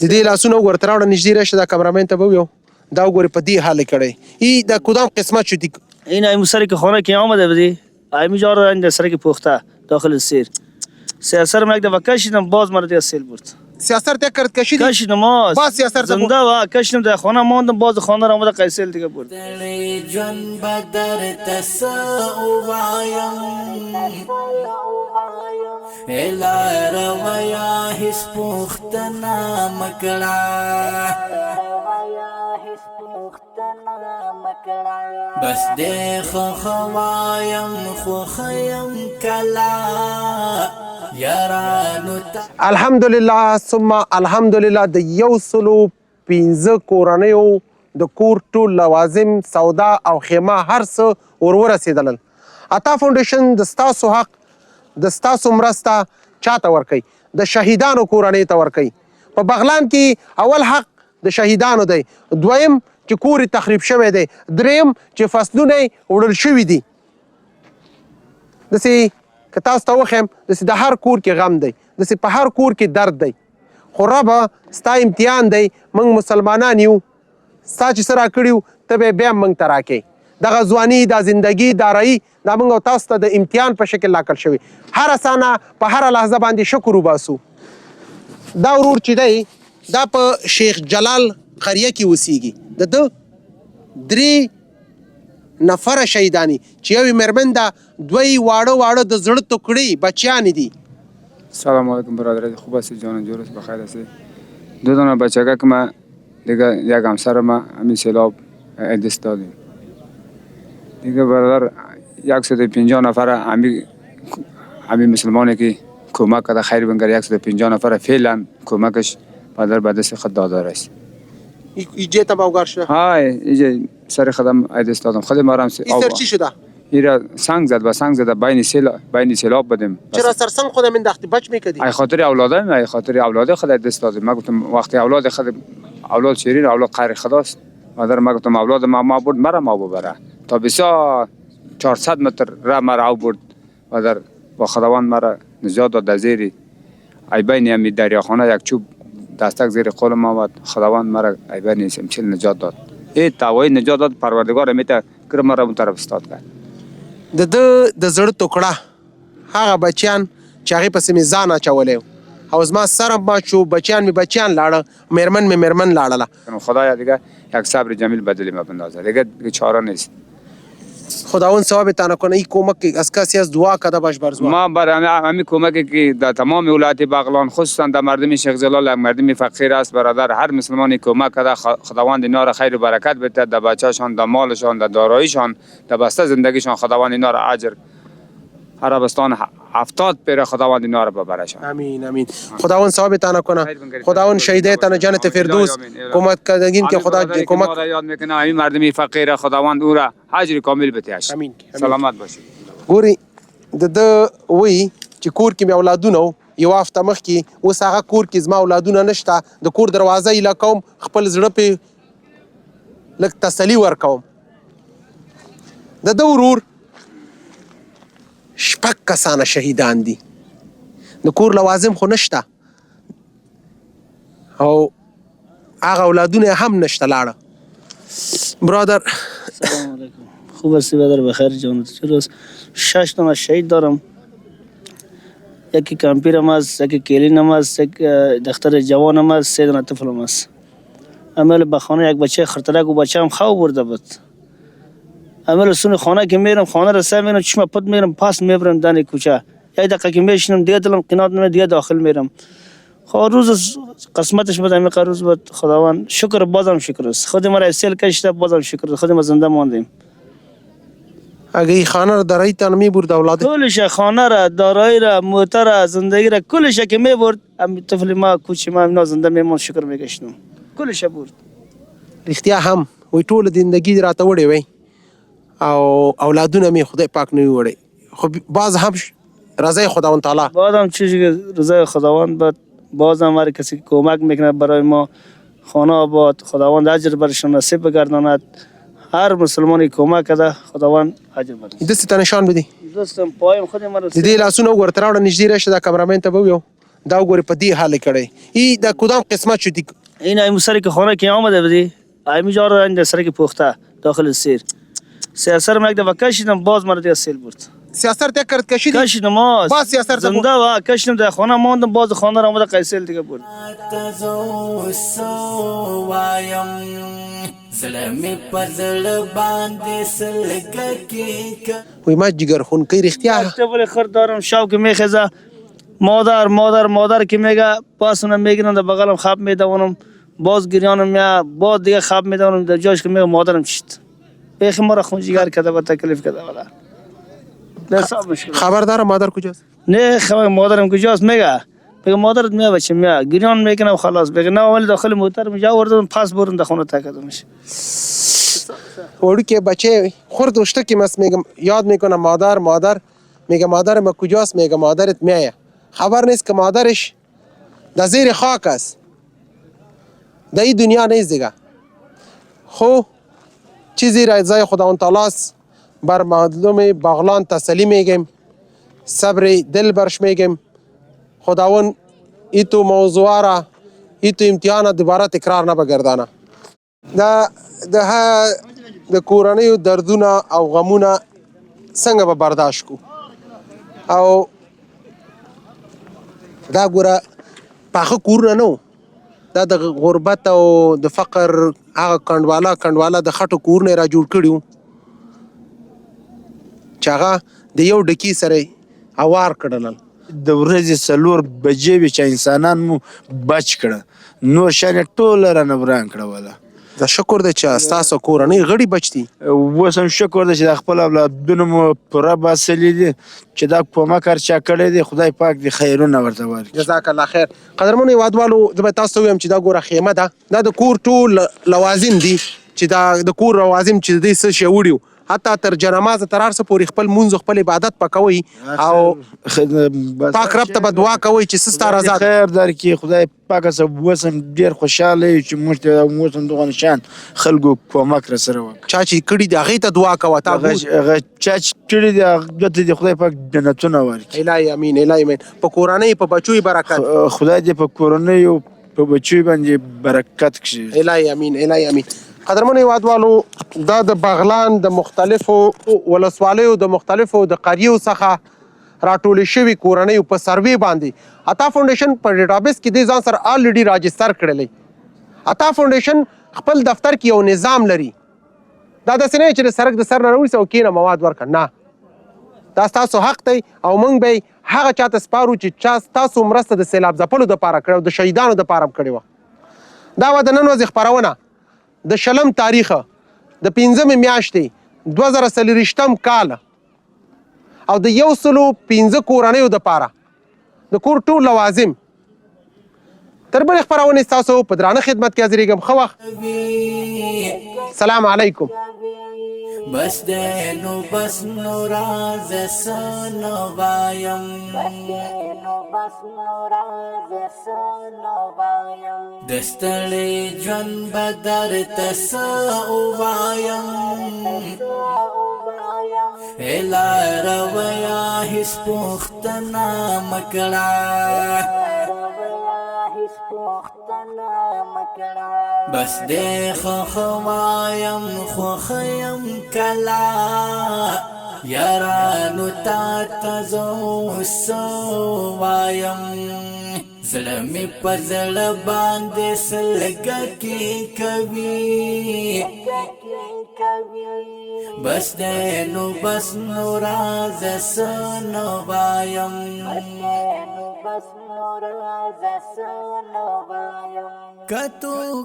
د دې لاسونه ورته راوړه نږدې راشه دا کامرامین ته به ویو دا وګورې په دې حال کړی ای دا کدام قسمت شدی این ایم سر که خانه که آمده بدی ایمی جا رو این سر که پخته داخل سیر سیاسر من یک دفعه کشیدم باز مرا دیگه سیل برد سیاسر تک کرد کشیدی کشیدم باز سیاسر زنده و کشیدم در خانه ماندم باز خانه را آمده قیسیل دیگه برد جان بدر الا رویا هیس پختنا مکڑا بس دیخو خوایم خوخیم کلا یارانو تا الحمدلله ثم الحمدلله د 115 کورنیو د کور ټول لوازم سودا او خیمه هر څه ورسېدل عطا فاونډیشن د ستاسو حق د ستاسو مرسته چاته ورکوي د شهیدانو کورنۍ ته ورکوي په بغلان کې اول حق د شهیدانو دی دویم چې کور تخریب شوی دی دریم چې فصلونه وړل شوي دي داسې که تاسو ته وښیم داسې د هر کور کې غم دی داسې په هر کور کې درد دی خو ربه ستا امتحان دی موږ مسلمانان یو ستا چې څه راکړي ته به بیا موږ ته راکړې دغه ځواني دا زندګي دا رایي دا موږ او تاسو ته د امتحان په شکل راکړل شوي هره ثانه په هره لحظه باندې شکر وباسو دا ورور چې دی دا په شیخ جلال قریه کې اوسیږي د ده 3 نفره شهیدانی چې یوې مېرمن ده دوی واړه د زړه تکړې بچیانې دي سلام علیکم برادر خوب هستی جان جورس بخیر هستی دو دانه بچگاه که ما دیگه یک همسر ما همین سیلاب دست دادیم دیگه برادر 150 نفر همین مسلمانی که کمک کرده خیر بنگر 150 نفر فعلا کمکش برادر به دست خود داده است ایجه تا باوگار شده های ایجه سر خودم دست دادم خود ما هم این سر چی شده؟ ایرا سنگ زد بین سیلاب بدیم چرا سرسنگ خودم انداختی بچ میکدی؟ ای خاطر اولاده خود دست دادیم ما گفتم وقتی اولاد شیرین اولاد قهر خداست مادر ما گفتم اولاد ما برد مرا ما ببره تا بسیار 400 متر را مرا برد مادر با خداوند مرا نجات داد در زیر ای بین همی دریاخانه یک چوب دستک زیر قول ما آمد خداوند مرا ای بین چل نجات داد ای تاوی نجات داد پروردگار میته که مرا اون طرف استاد کرد د زړه ټوکړه هغه بچیان چې هغې پسې مې ځان اچولی او زما سر هم مات شو بچیان مې بچیان لاړه مېرمن مې مېرمن لاړله خدایا دیگه یک صبر جمیل بدلی ما بندازه دیگه چاره نیست خداوند ثواب تانه کنه این کمک از کسی از دعا کده باش برزوا ما برای همین کمکی که در تمام ولایت بغلان خصوصا در مردم شیخ جلال مردم فقیر است برادر هر مسلمانی کمک کده خداوند اینا را خیر و برکت بده در بچه‌شان در مالشان در داراییشان در بسته زندگیشان خداوند اینا را اجر عربستان 70 پیر خداوند اینا را ببرشان امین خداوند ثواب تانه کنه خداوند شهیده تانه جنت فردوس کمک کردگین که خدا کمک یاد میکنه همین مردم فقیر خداوند او را اجر کامل بتهش امین سلامت باشید ګوري د وی چې کور کې مې اولادونه وو یو هفته مخکې اوس هغه کور کې زما اولادونه نشته د کور دروازه یې لکوم خپل زړه پې لږ تسلي ورکوم د ده ورور 6 کسانه شهیدان دي د کور لوازم خو نشته او هغه اولادونه هم نشته لاړه برادر سلام علیکم خوب هستی برادر بخیر جان چروس 6 تا شهید دارم یکی کمپیر هم است یکی کلین هم است یک دختر جوان هم است 3 دانه طفل هم است عمل به خانه یک بچه خرطرک و بچه هم خواب برده بود عمل سون خانه که میرم خانه را سر میرم چشم پد میرم پاس میبرم دانی کوچه یک دقیقه که میشینم دیگه دلم قناعت نمیده دیگه داخل میرم خب روز قسمتش بود همین روز بود خداوند شکر بازم شکر است خود ما را سیل کشیده بازم شکر است خود ما زنده ماندیم اگه این خانه را دارایی تانه میبرد اولاده کلش خانه را دارایی را موتر را زندگی را کلش که میبرد طفل ما کوچی ما اینا زنده میمون شکر میکشنم کلش برد رښتیا هم وی ټول زندگی راته وړې وی او اولادونه مې خدای پاک نه وړي خو باز هم رضای خداوند تعالی باز هم چیزی که رضای خداوند بود باز هم هر کسی کمک میکنه برای ما خانه آباد خداوند اجر برشان نصیب بگرداند هر مسلمانی کمک کده خداوند اجر بده دست ته نشان بدی دوستم پایم خود ما د دې لاسونه ورته راوړه نږدې راشه دا کامرامین ته به ویو دا وګورئ په دې حال کړی ای د کدام قسمت شدی این ای سر که خانه که آمده بدی ای میجار این سر که پخته داخل سیر سر من یک دفعه کشیدم باز مرا دیگه سیل برد سیاست تک کرد کشیدی کشیدم باز باز سیاست زنده و کشیدم در خانه ماندم باز خانه را آمده قیسیل دیگه برد تزو سوایم زلمی پزل باندې سلګکی وای ما جگر خون کی رختیا اکتبر خر دارم شوق میخزه مادر که میگه پاس اونم میگیرن در بغلم خواب میدونم باز گریانم میا باز دیگه خواب میدونم در جاش که میگه مادرم چیت بیخی ما را خون جگر کرده و تکلیف کرده ولی حساب مشکل خبردار مادر کجاست نه خبر مادرم کجاست میگه مادرت میا بچه میا گریان میکنه و خلاص بگه نه ولی داخل موتر میجا وردم پاس برم در خونه تکدمش وړو که بچه خورد وشته که مس میگم یاد میکنه مادر میگه مادرم کجاست میگه مادرت میایه خبر نیست که مادرش در زیر خاک است در این دنیا نیست دیگه خو چیزی را ازای خداوند تعالی است بر مظلوم بغلان تسلی میگیم صبر دل برش میگیم خداوند ایتو موضوع را ایتو امتحان دوباره تکرار نه بگردانه د کورنیو دردونه او غمونه څنګه به برداشت کو او دا ګوره پاخه کورونه نه دا د غربت او د فقر هغه کنډواله د خټو کورونه را جوړ کړي وو چې هغه د یو ډکي سره اوار کړل د ورځې 4 بجې وې چې انسانان مو بچ کړه نور شان ټوله رانه وران کړه د شکر د چې ستاسو کورنۍ غړي بچ دي اوس هم شکر دی چې د خپل اولادونو مو پوره باسلي دي چې دا کومک هر چا کړی دی خدای پاک دې خیرونه ورته ورکړي جزاک الله خیر قدرمنو هیوادوالو زه به تاسو ته ووایم چې دا ګوره خیمه ده دا د کور ټول لوازم دي چې دا د کور لوازم چې د دې څه شی وړي حتی تر جنمازه تر هر څه پورې خپل مونځ خپل عبادت پکوي او پاک رب ته به دعا کوئ چې څه ستا رضا خیر درکړي خدای پاک څه اوس هم ډېر خوشحاله یو چې موږ ته اوس هم دغه نشان خلکو کومک راسره وکړي چا چې کړي دي هغې ته دعا کوه تا هغه چا چې کړي دي هغه ته دې خدای پاک جنتونه ورکړي الهي امین الهي امین په کورنۍ په بچوی برکت خدای دې په کورنیو په بچوی باندې برکت کړي الهي امین الهي امین قدرمنو هیوادوالو دا د بغلان د مختلفو ولسوالیو د مختلفو د قریو څخه راټولې شوي کورنیو په سروې باندې عطا فاونډیشن په ډیټابیس کې دې ځان سره آلریډي راجستر کړلی عطا فاونډیشن خپل دفتر کې یو نظام لري دا داسې نه چې د سړک د سر نه راونیسه او کېنه مواد ورکړه نه دا ستاسو حق دی او موږ به یې هغه چاته سپارو چې چا ستاسو مرسته د سیلاب ځپلو دپاره کړې او د شهیدانو دپاره هم کړې وه دا وه د نن ورځې خپرونه د 20 تاریخه د 5 میاشتې 2024 کال او د 105 کورنیو دپاره د کور ټول لوازم تر بلې خپرونې ستاسو په درانه خدمت کې حاضرېږم ښه وخت سلام علیکم بس دینو بس نو راز سنو وایم دستړی ژوند بدر تسو وایم الهی رویا هیڅ پوښتنه مکړه بس دې خوایم خوخیم کلا یارانو تا تزو سو وایم زړه مې په زړه باندې سلګکی کوي بس دې نو بس نو راز سنو وایم کتو